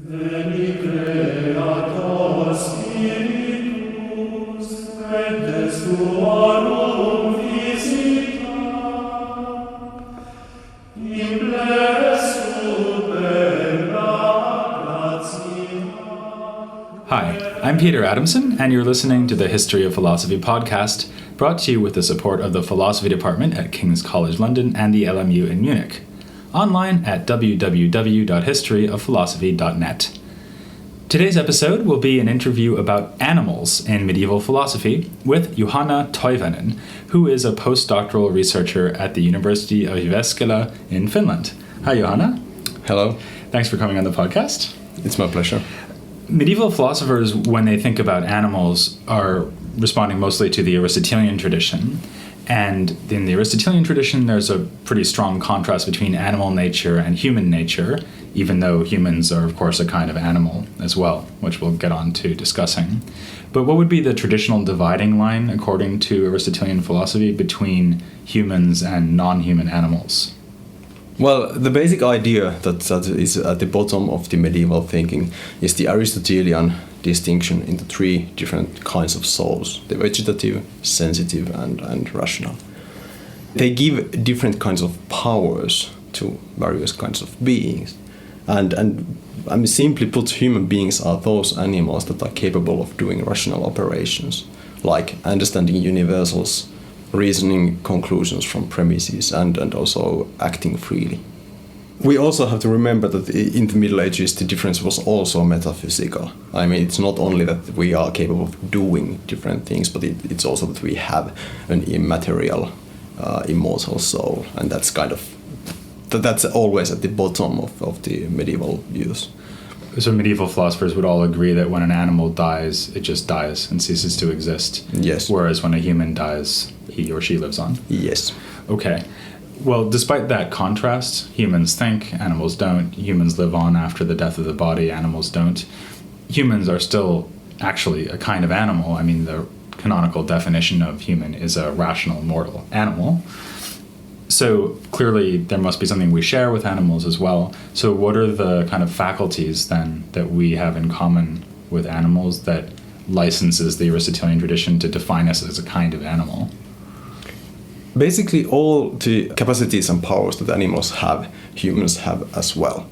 Hi, I'm Peter Adamson, and you're listening to the History of Philosophy podcast, brought to you with the support of the Philosophy Department at King's College London and the LMU in Munich. Online at www.historyofphilosophy.net. Today's episode will be an interview about animals in medieval philosophy with Juhana Toivanen, who is a postdoctoral researcher at the University of Jyväskylä in Finland. Hi, Juhana. Hello. Thanks for coming on the podcast. It's my pleasure. Medieval philosophers, when they think about animals, are responding mostly to the Aristotelian tradition. And in the Aristotelian tradition, there's a pretty strong contrast between animal nature and human nature, even though humans are, of course, a kind of animal as well, which we'll get on to discussing. But what would be the traditional dividing line, according to Aristotelian philosophy, between humans and non-human animals? Well, the basic idea that is at the bottom of the medieval thinking is the Aristotelian distinction into three different kinds of souls: the vegetative, sensitive, and rational. They give different kinds of powers to various kinds of beings. And I mean, simply put, human beings are those animals that are capable of doing rational operations, like understanding universals, reasoning conclusions from premises, and also acting freely. We also have to remember that in the Middle Ages the difference was also metaphysical. I mean, it's not only that we are capable of doing different things, but it's also that we have an immaterial, immortal soul, and that's always at the bottom of the medieval views. So medieval philosophers would all agree that when an animal dies, it just dies and ceases to exist. Yes. Whereas when a human dies, he or she lives on. Yes. Okay. Well, despite that contrast, humans think, animals don't. Humans live on after the death of the body, animals don't. Humans are still actually a kind of animal. I mean, the canonical definition of human is a rational, mortal animal. So clearly there must be something we share with animals as well. So what are the kind of faculties then that we have in common with animals that licenses the Aristotelian tradition to define us as a kind of animal? Basically all the capacities and powers that animals have, humans have as well.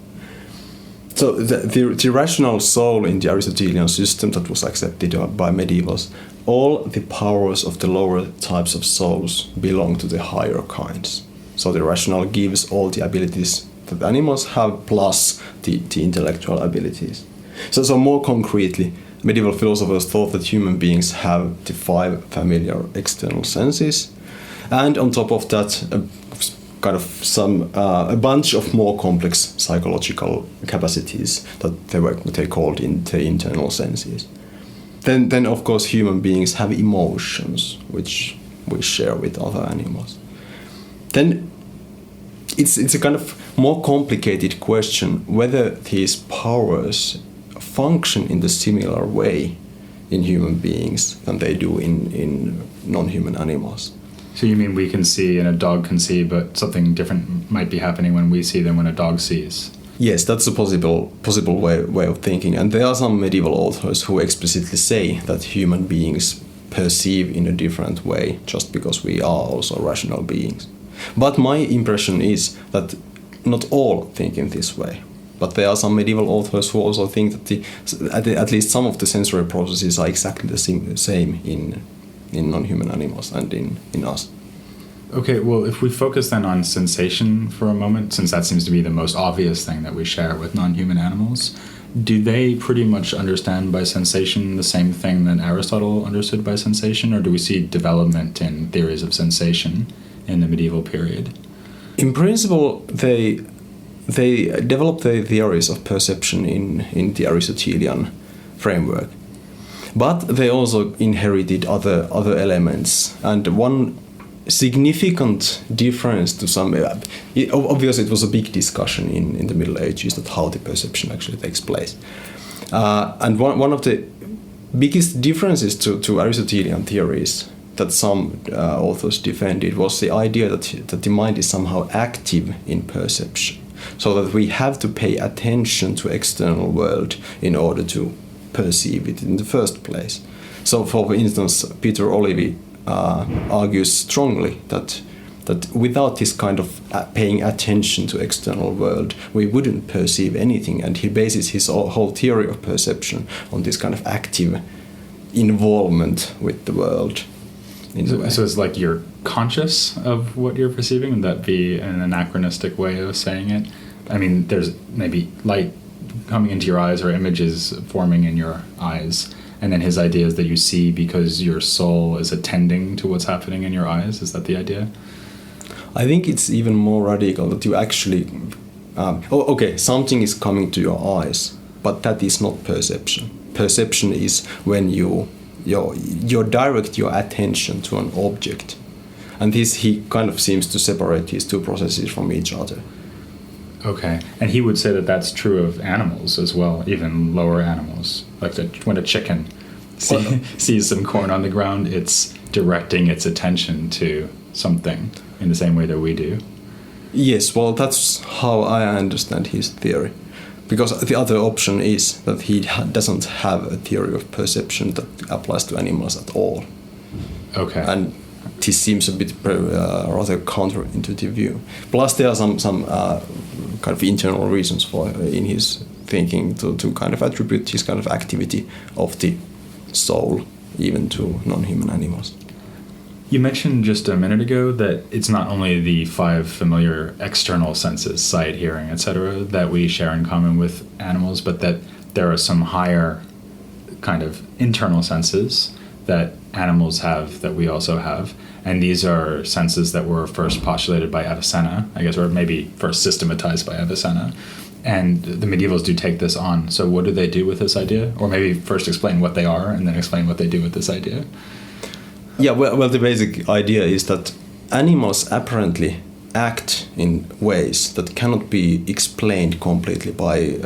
So the rational soul in the Aristotelian system that was accepted by medievals, all the powers of the lower types of souls belong to the higher kinds. So the rational gives all the abilities that animals have plus the intellectual abilities. So more concretely, medieval philosophers thought that human beings have the five familiar external senses, and on top of that, a bunch of more complex psychological capacities that they called the internal senses. Then of course human beings have emotions, which we share with other animals. Then it's a kind of more complicated question whether these powers function in the similar way in human beings than they do in non-human animals. So you mean we can see and a dog can see, but something different might be happening when we see than when a dog sees? Yes, that's a possible way of thinking. And there are some medieval authors who explicitly say that human beings perceive in a different way just because we are also rational beings. But my impression is that not all think in this way. But there are some medieval authors who also think that at least some of the sensory processes are exactly the same in non-human animals and in us. Okay, well, if we focus then on sensation for a moment, since that seems to be the most obvious thing that we share with non-human animals, do they pretty much understand by sensation the same thing that Aristotle understood by sensation, or do we see development in theories of sensation in the medieval period? In principle, they developed the theories of perception in the Aristotelian framework. But they also inherited other elements, and one significant difference to some... Obviously it was a big discussion in the Middle Ages that how the perception actually takes place. And one of the biggest differences to Aristotelian theories that some authors defended was the idea that the mind is somehow active in perception. so that we have to pay attention to external world in order to perceive it in the first place. So, for instance, Peter Olivi argues strongly that without this kind of paying attention to external world, we wouldn't perceive anything, and he bases his whole theory of perception on this kind of active involvement with the world. So it's like you're conscious of what you're perceiving. Would that be an anachronistic way of saying it? I mean, there's maybe light coming into your eyes or images forming in your eyes, and then his idea is that you see because your soul is attending to what's happening in your eyes. Is that the idea? I think it's even more radical that you actually something is coming to your eyes, but that is not perception. Perception is when you direct your attention to an object, and this he kind of seems to separate these two processes from each other. Okay, and he would say that that's true of animals as well, even lower animals. Like when a chicken sees some corn on the ground, it's directing its attention to something in the same way that we do. Yes, well, that's how I understand his theory. Because the other option is that he doesn't have a theory of perception that applies to animals at all. Okay. And this seems a bit rather counterintuitive view. Plus, there are some kind of internal reasons for in his thinking to kind of attribute this kind of activity of the soul even to non-human animals. You mentioned just a minute ago that it's not only the 5 familiar external senses, sight, hearing, etc., that we share in common with animals, but that there are some higher kind of internal senses that animals have that we also have. And these are senses that were first postulated by Avicenna, I guess, or maybe first systematized by Avicenna. And the medievals do take this on. So what do they do with this idea? Or maybe first explain what they are and then explain what they do with this idea. Yeah, well, the basic idea is that animals apparently act in ways that cannot be explained completely by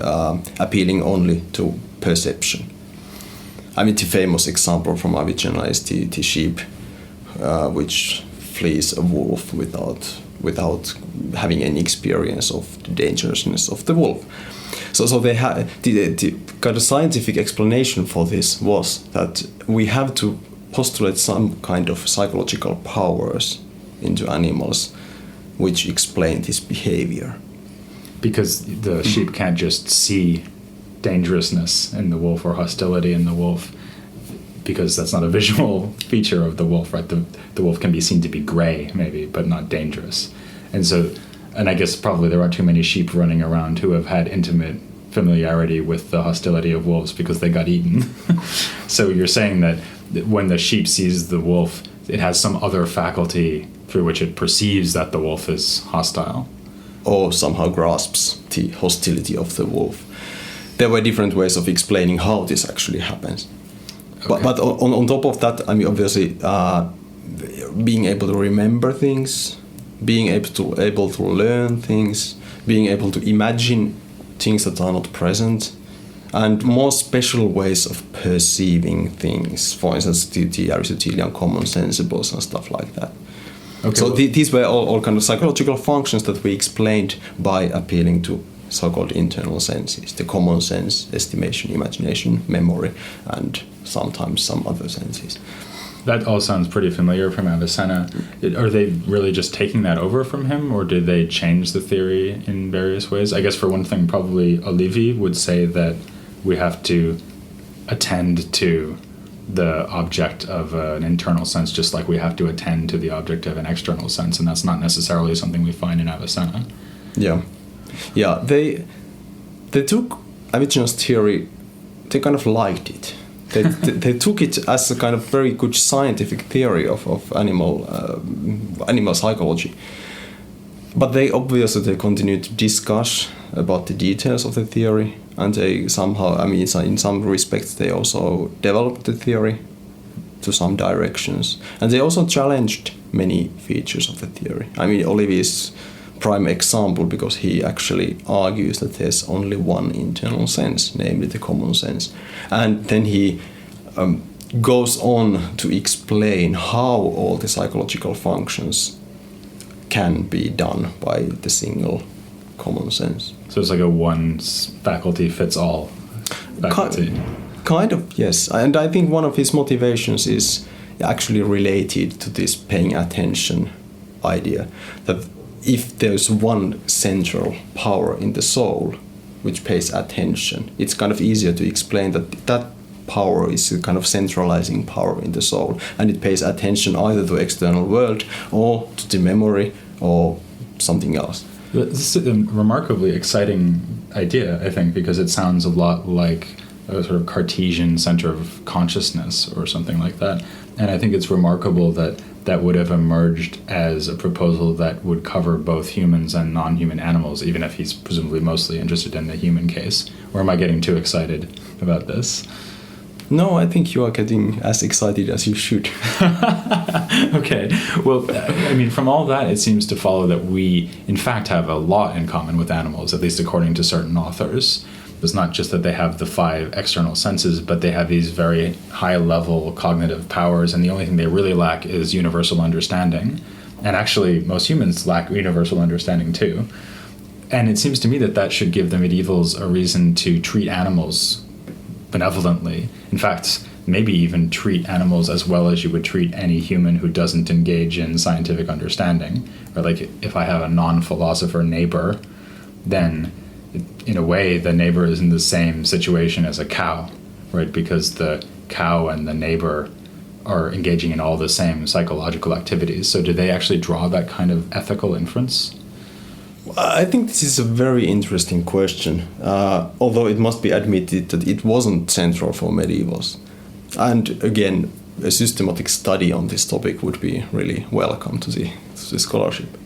appealing only to perception. I mean, the famous example from Avicenna is the sheep, which flees a wolf without having any experience of the dangerousness of the wolf. So they the kind of scientific explanation for this was that we have to postulate some kind of psychological powers into animals which explain this behavior. Because the sheep can't just see dangerousness in the wolf or hostility in the wolf, because that's not a visual feature of the wolf, right? The wolf can be seen to be gray, maybe, but not dangerous. And I guess probably there aren't too many sheep running around who have had intimate familiarity with the hostility of wolves because they got eaten. So you're saying that when the sheep sees the wolf, it has some other faculty through which it perceives that the wolf is hostile. Or somehow grasps the hostility of the wolf. There were different ways of explaining how this actually happens. Okay. But on top of that, I mean, obviously, being able to remember things, being able to learn things, being able to imagine things that are not present, and more special ways of perceiving things. For instance, the Aristotelian common sensibles and stuff like that. Okay. So these were all kind of psychological functions that we explained by appealing to so-called internal senses, the common sense, estimation, imagination, memory, and sometimes some other senses. That all sounds pretty familiar from Avicenna. Are they really just taking that over from him, or did they change the theory in various ways? I guess for one thing, probably Olivi would say that we have to attend to the object of an internal sense just like we have to attend to the object of an external sense, and that's not necessarily something we find in Avicenna. Yeah, they took Avicenna's theory, they kind of liked it. They took it as a kind of very good scientific theory of animal psychology. But they continued to discuss about the details of the theory, and they somehow, I mean, in some respects, they also developed the theory to some directions. And they also challenged many features of the theory. I mean, Olivi's prime example, because he actually argues that there's only one internal sense, namely the common sense. And then he goes on to explain how all the psychological functions can be done by the single common sense. So it's like a one faculty fits all faculty. Kind of, yes. And I think one of his motivations is actually related to this paying attention idea, that if there's one central power in the soul which pays attention, it's kind of easier to explain that power is a kind of centralizing power in the soul, and it pays attention either to external world or to the memory or something else. This is a remarkably exciting idea, I think, because it sounds a lot like a sort of Cartesian center of consciousness or something like that. And I think it's remarkable that that would have emerged as a proposal that would cover both humans and non-human animals, even if he's presumably mostly interested in the human case. Or am I getting too excited about this? No, I think you are getting as excited as you should. Okay. Well, I mean, from all that, it seems to follow that we, in fact, have a lot in common with animals, at least according to certain authors. It's not just that they have the 5 external senses, but they have these very high-level cognitive powers, and the only thing they really lack is universal understanding. And actually, most humans lack universal understanding too. And it seems to me that that should give the medievals a reason to treat animals benevolently. In fact, maybe even treat animals as well as you would treat any human who doesn't engage in scientific understanding. Or like if I have a non-philosopher neighbor, then in a way the neighbor is in the same situation as a cow, right? Because the cow and the neighbor are engaging in all the same psychological activities. So do they actually draw that kind of ethical inference? I think this is a very interesting question, although it must be admitted that it wasn't central for medievals. And again, a systematic study on this topic would be really welcome to the scholarship.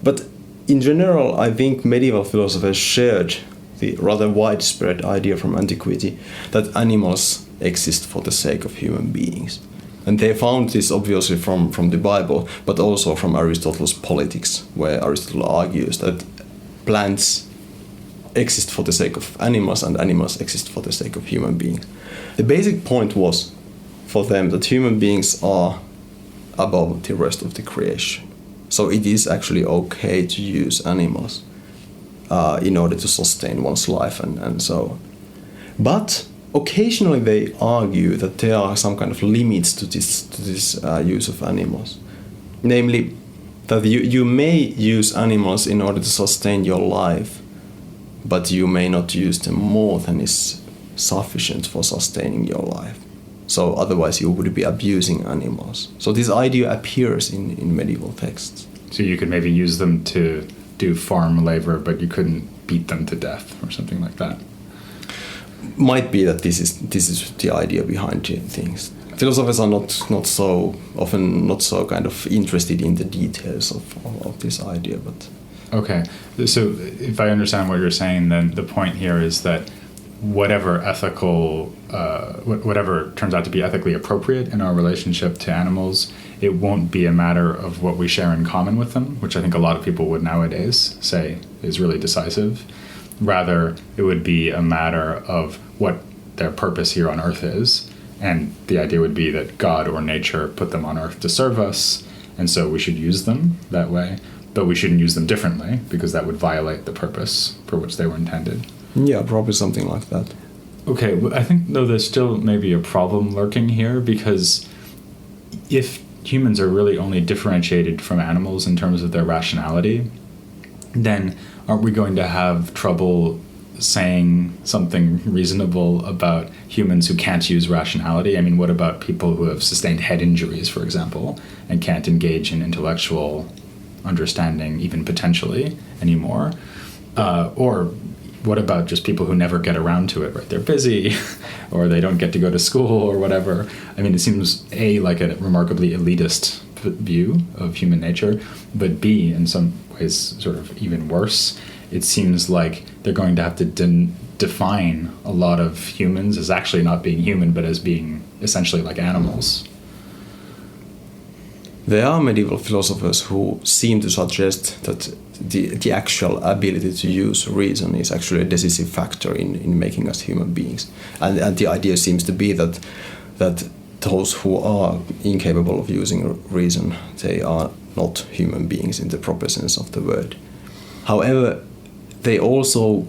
But in general, I think medieval philosophers shared the rather widespread idea from antiquity that animals exist for the sake of human beings. And they found this obviously from the Bible, but also from Aristotle's Politics, where Aristotle argues that plants exist for the sake of animals and animals exist for the sake of human beings. The basic point was for them that human beings are above the rest of the creation. So it is actually okay to use animals in order to sustain one's life and so on. But occasionally they argue that there are some kind of limits to this use of animals. Namely, that you may use animals in order to sustain your life, but you may not use them more than is sufficient for sustaining your life. So otherwise you would be abusing animals. So this idea appears in medieval texts. So you could maybe use them to do farm labor, but you couldn't beat them to death or something like that. Might be that this is the idea behind things. Philosophers are not so kind of interested in the details of this idea, but okay. So if I understand what you're saying, then the point here is that whatever turns out to be ethically appropriate in our relationship to animals, it won't be a matter of what we share in common with them, which I think a lot of people would nowadays say is really decisive. Rather, it would be a matter of what their purpose here on Earth is. And the idea would be that God or nature put them on Earth to serve us, and so we should use them that way. But we shouldn't use them differently, because that would violate the purpose for which they were intended. Yeah, probably something like that. Okay, I think, though, there's still maybe a problem lurking here, because if humans are really only differentiated from animals in terms of their rationality, then aren't we going to have trouble saying something reasonable about humans who can't use rationality? I mean, what about people who have sustained head injuries, for example, and can't engage in intellectual understanding, even potentially, anymore? Or what about just people who never get around to it, right? They're busy, or they don't get to go to school, or whatever. I mean, it seems, A, like a remarkably elitist view of human nature, but B, in some ways, sort of even worse, it seems like they're going to have to define a lot of humans as actually not being human, but as being essentially like animals. There are medieval philosophers who seem to suggest that the actual ability to use reason is actually a decisive factor in making us human beings. And the idea seems to be that those who are incapable of using reason, they are not human beings in the proper sense of the word. However, they also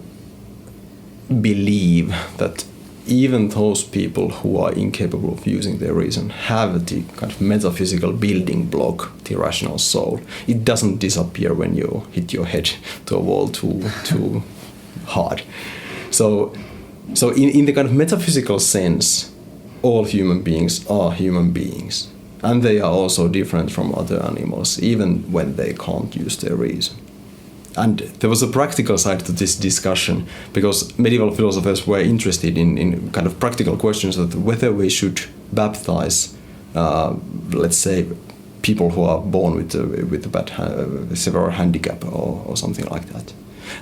believe that even those people who are incapable of using their reason have the kind of metaphysical building block, the rational soul. It doesn't disappear when you hit your head to a wall too hard. So in the kind of metaphysical sense, all human beings are human beings. And they are also different from other animals, even when they can't use their reason. And there was a practical side to this discussion, because medieval philosophers were interested in kind of practical questions of whether we should baptize, let's say, people who are born with a bad severe handicap or something like that.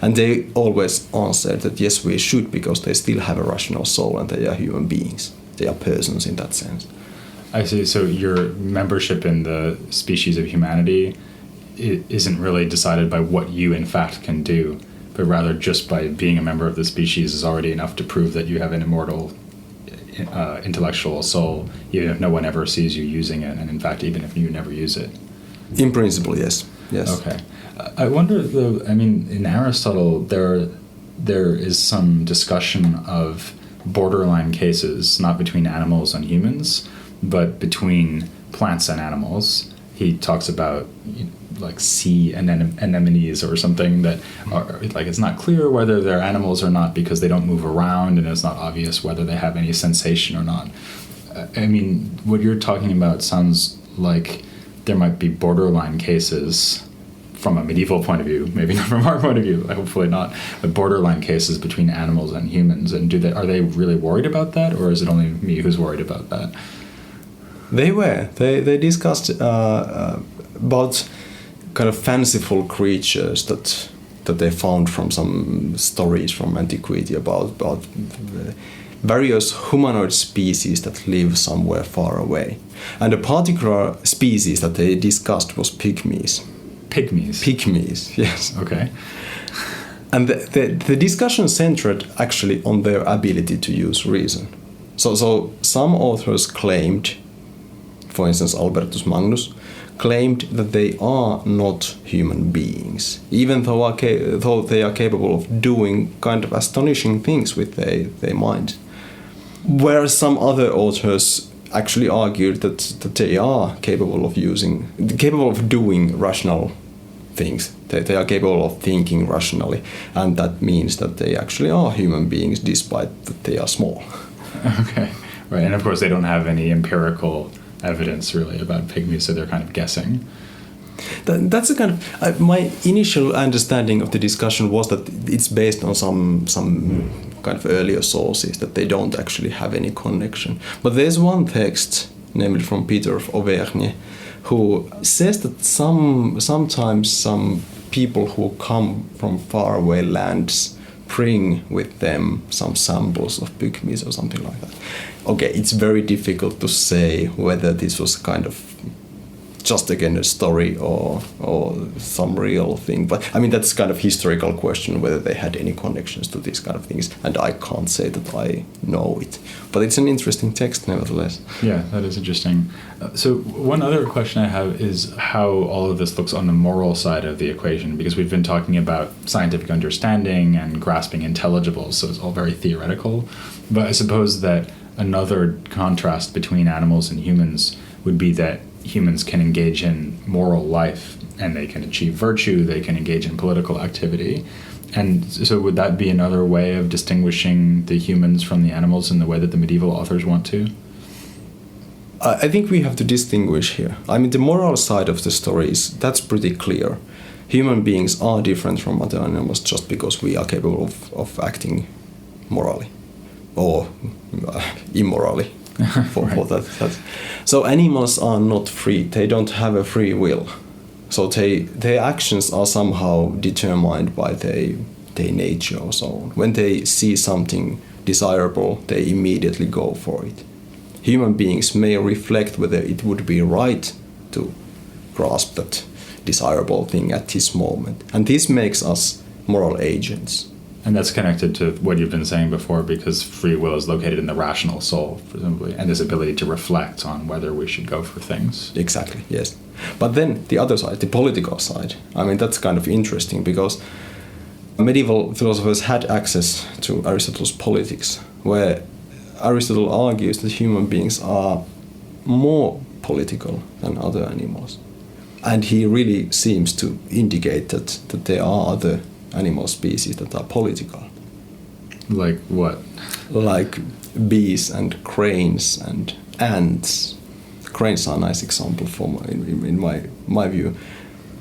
And they always answered that yes, we should, because they still have a rational soul and they are human beings. They are persons in that sense. I see. So your membership in the species of humanity isn't really decided by what you in fact can do, but rather just by being a member of the species is already enough to prove that you have an immortal intellectual soul, even if no one ever sees you using it, and in fact even if you never use it. In principle, yes. Okay. I wonder though, I mean, in Aristotle there is some discussion of borderline cases, not between animals and humans, but between plants and animals. He talks about like sea anemones or something that are like, it's not clear whether they're animals or not because they don't move around, and it's not obvious whether they have any sensation or not. I mean, what you're talking about sounds like there might be borderline cases from a medieval point of view, maybe not from our point of view, hopefully not, but borderline cases between animals and humans. And are they really worried about that, or is it only me who's worried about that? They discussed about kind of fanciful creatures that they found from some stories from antiquity about various humanoid species that live somewhere far away. And a particular species that they discussed was Pygmies. Pygmies, yes. Okay. And the discussion centered actually on their ability to use reason. So some authors claimed, for instance Albertus Magnus, claimed that they are not human beings, even though they are capable of doing kind of astonishing things with their mind. Whereas some other authors actually argued that they are capable of doing rational things. They are capable of thinking rationally, and that means that they actually are human beings despite that they are small. Okay, right. And of course they don't have any empirical evidence really about pygmies, so they're kind of guessing. That's a kind of my initial understanding of the discussion was that it's based on some kind of earlier sources, that they don't actually have any connection. But there's one text, namely from Peter of Auvergne, who says that sometimes some people who come from faraway lands bring with them some samples of pygmies or something like that. Okay, it's very difficult to say whether this was kind of just again a story or some real thing, but I mean that's kind of historical question whether they had any connections to these kind of things, and I can't say that I know it, but it's an interesting text nevertheless. Yeah, that is interesting. So one other question I have is how all of this looks on the moral side of the equation, because we've been talking about scientific understanding and grasping intelligibles, so it's all very theoretical, but I suppose that another contrast between animals and humans would be that humans can engage in moral life and they can achieve virtue, they can engage in political activity. And so would that be another way of distinguishing the humans from the animals in the way that the medieval authors want to? I think we have to distinguish here. I mean, the moral side of the story that's pretty clear. Human beings are different from other animals just because we are capable of acting morally or immorally. For that. So animals are not free. They don't have a free will. So their actions are somehow determined by their nature or so on. When they see something desirable, they immediately go for it. Human beings may reflect whether it would be right to grasp that desirable thing at this moment. And this makes us moral agents. And that's connected to what you've been saying before, because free will is located in the rational soul, presumably, and this ability to reflect on whether we should go for things. Exactly, yes. But then the other side, the political side, I mean, that's kind of interesting because medieval philosophers had access to Aristotle's Politics, where Aristotle argues that human beings are more political than other animals. And he really seems to indicate that there are other animal species that are political. Like what? Like bees and cranes and ants. Cranes are a nice example in my view.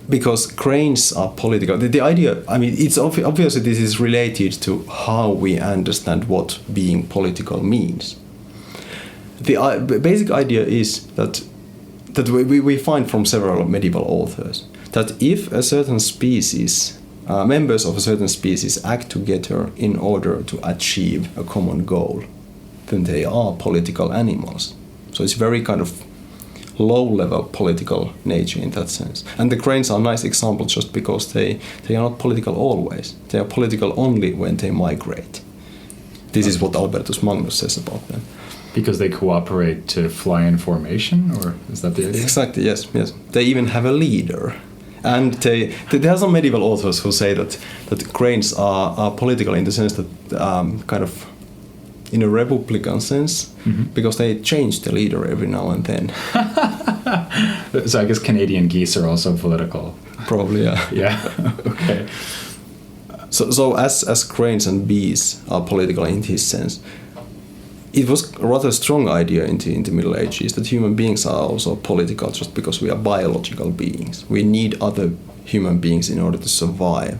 Because cranes are political. The idea, I mean, it's obviously this is related to how we understand what being political means. The basic idea is that we find from several medieval authors that if a certain species, members of a certain species act together in order to achieve a common goal, then they are political animals. So it's very kind of low-level political nature in that sense. And the cranes are a nice example just because they are not political always. They are political only when they migrate. This is what Albertus Magnus says about them. Because they cooperate to fly in formation, or is that the idea? Exactly, yes. They even have a leader. And there are some medieval authors who say that cranes are political in the sense that kind of in a republican sense, because they change the leader every now and then. So I guess Canadian geese are also political. Probably, yeah. Yeah, okay. So as cranes and bees are political in this sense, it was a rather strong idea in the Middle Ages that human beings are also political just because we are biological beings. We need other human beings in order to survive.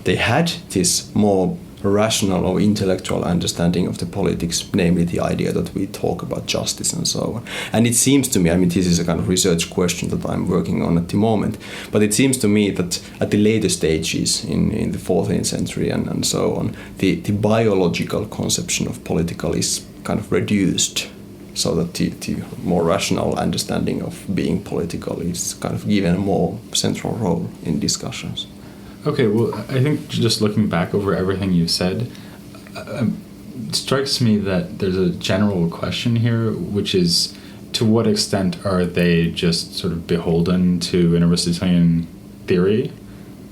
They had this more rational or intellectual understanding of the politics, namely the idea that we talk about justice and so on. And it seems to me, I mean, this is a kind of research question that I'm working on at the moment, but it seems to me that at the later stages in the 14th century and so on, the biological conception of political is kind of reduced, so that the more rational understanding of being political is kind of given a more central role in discussions. Okay, well, I think just looking back over everything you said, it strikes me that there's a general question here, which is, to what extent are they just sort of beholden to an Aristotelian theory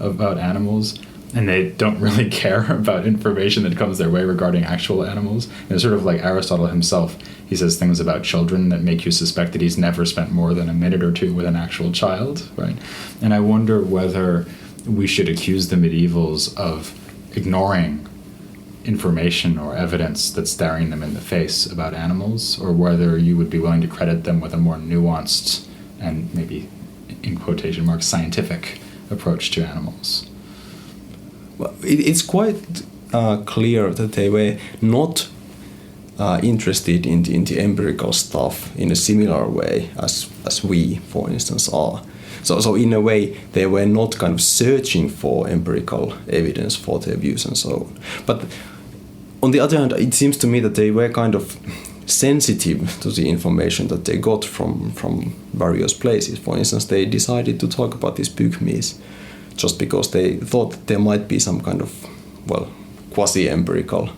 about animals, and they don't really care about information that comes their way regarding actual animals? And it's sort of like Aristotle himself. He says things about children that make you suspect that he's never spent more than a minute or two with an actual child, right? And I wonder whether we should accuse the medievals of ignoring information or evidence that's staring them in the face about animals, or whether you would be willing to credit them with a more nuanced and maybe, in quotation marks, scientific approach to animals. Well, it's quite clear that they were not interested in the empirical stuff in a similar way as we, for instance, are. So in a way, they were not kind of searching for empirical evidence for their views and so on. But on the other hand, it seems to me that they were kind of sensitive to the information that they got from various places. For instance, they decided to talk about these Pygmies just because they thought that there might be some kind of, well, quasi-empirical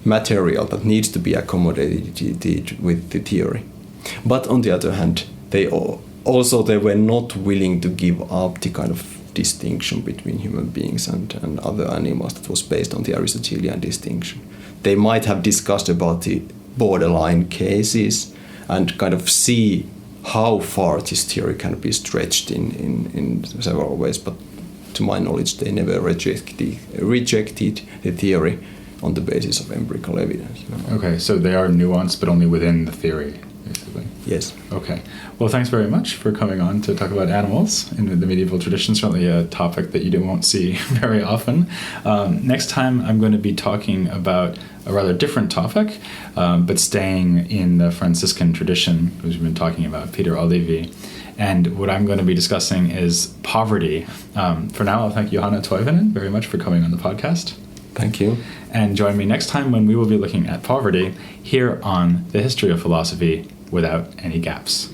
material that needs to be accommodated with the theory. But on the other hand, they were not willing to give up the kind of distinction between human beings and other animals that was based on the Aristotelian distinction. They might have discussed about the borderline cases and kind of see how far this theory can be stretched in several ways, but to my knowledge they never rejected the theory on the basis of empirical evidence. Okay, so they are nuanced but only within the theory, basically. Yes. Okay. Well, thanks very much for coming on to talk about animals in the medieval tradition. Certainly a topic that you won't see very often. Next time I'm going to be talking about a rather different topic, but staying in the Franciscan tradition, which we've been talking about, Peter Olivi. And what I'm going to be discussing is poverty. For now, I'll thank Juhana Toivanen very much for coming on the podcast. Thank you. And join me next time when we will be looking at poverty here on The History of Philosophy Without Any Gaps.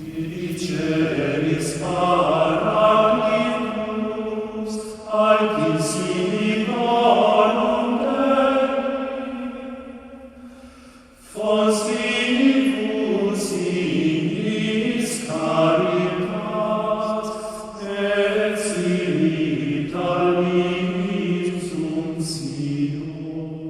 I